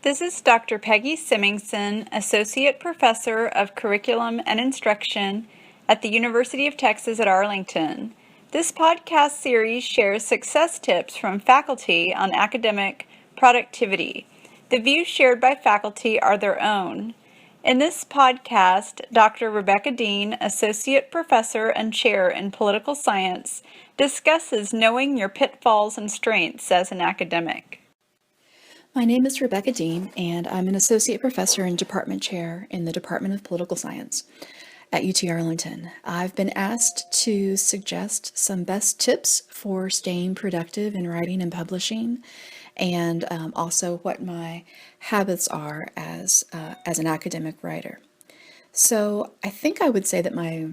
This is Dr. Peggy Semingson, Associate Professor of Curriculum and Instruction at the University of Texas at Arlington. This podcast series shares success tips from faculty on academic productivity. The views shared by faculty are their own. In this podcast, Dr. Rebecca Deen, Associate Professor and Chair in Political Science, discusses knowing your pitfalls and strengths as an academic. My name is Rebecca Deen, and I'm an Associate Professor and Department Chair in the Department of Political Science at UT Arlington. I've been asked to suggest some best tips for staying productive in writing and publishing, and also what my habits are as an academic writer. So I think I would say that my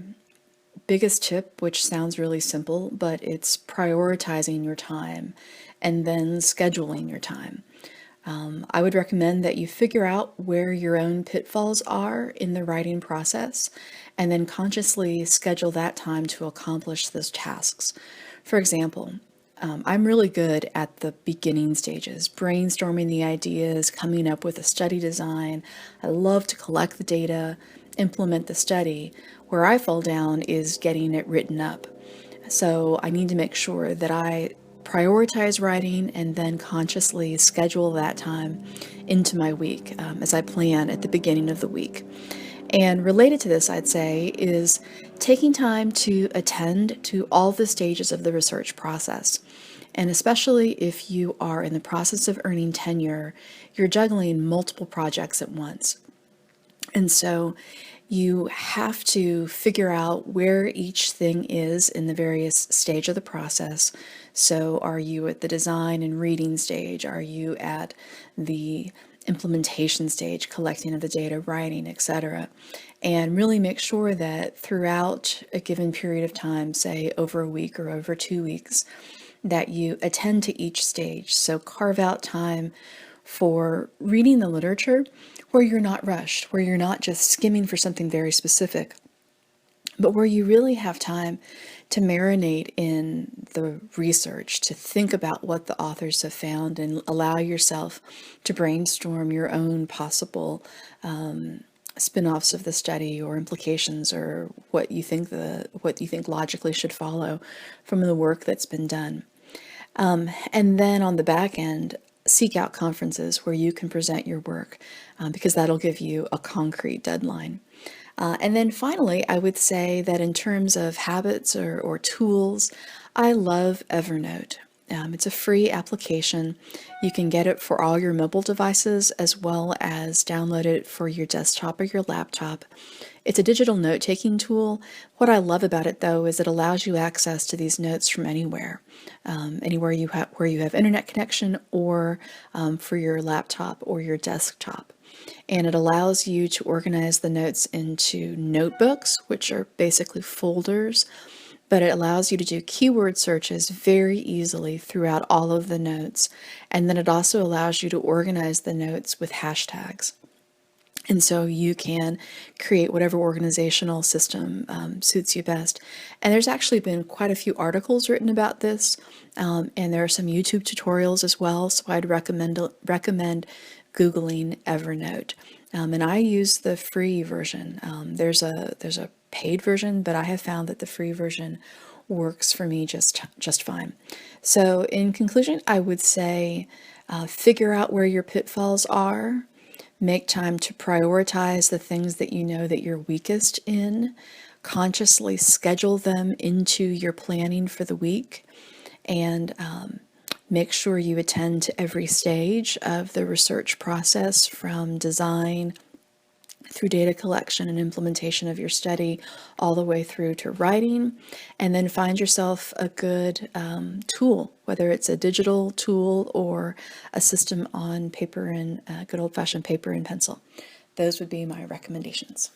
biggest tip, which sounds really simple, but it's prioritizing your time and then scheduling your time. I would recommend that you figure out where your own pitfalls are in the writing process and then consciously schedule that time to accomplish those tasks. For example, I'm really good at the beginning stages, brainstorming the ideas, coming up with a study design. I love to collect the data, implement the study. Where I fall down is getting it written up. So I need to make sure that I prioritize writing and then consciously schedule that time into my week as I plan at the beginning of the week. And related to this, I'd say, is taking time to attend to all the stages of the research process. And especially if you are in the process of earning tenure, you're juggling multiple projects at once. And so you have to figure out where each thing is in the various stage of the process. So are you at the design and reading stage? Are you at the implementation stage, collecting of the data, writing, etc.? And really make sure that throughout a given period of time, say over a week or over 2 weeks, that you attend to each stage. So carve out time for reading the literature where you're not rushed, where you're not just skimming for something very specific, but where you really have time to marinate in the research, to think about what the authors have found and allow yourself to brainstorm your own possible spin-offs of the study or implications or what you think logically should follow from the work that's been done. And then on the back end, seek out conferences where you can present your work because that'll give you a concrete deadline. And then finally, I would say that in terms of habits or tools, I love Evernote. It's a free application. You can get it for all your mobile devices as well as download it for your desktop or your laptop. It's a digital note-taking tool. What I love about it, though, is it allows you access to these notes from anywhere, where you have internet connection or for your laptop or your desktop. And it allows you to organize the notes into notebooks, which are basically folders, but it allows you to do keyword searches very easily throughout all of the notes. And then it also allows you to organize the notes with hashtags. And so you can create whatever organizational system suits you best. And there's actually been quite a few articles written about this, and there are some YouTube tutorials as well. So I'd recommend Googling Evernote. And I use the free version. There's a paid version, but I have found that the free version works for me just fine. So in conclusion, I would say figure out where your pitfalls are. Make time to prioritize the things that you know that you're weakest in. Consciously schedule them into your planning for the week. And make sure you attend to every stage of the research process from design through data collection and implementation of your study all the way through to writing, and then find yourself a good tool, whether it's a digital tool or a system on paper and good old-fashioned paper and pencil. Those would be my recommendations.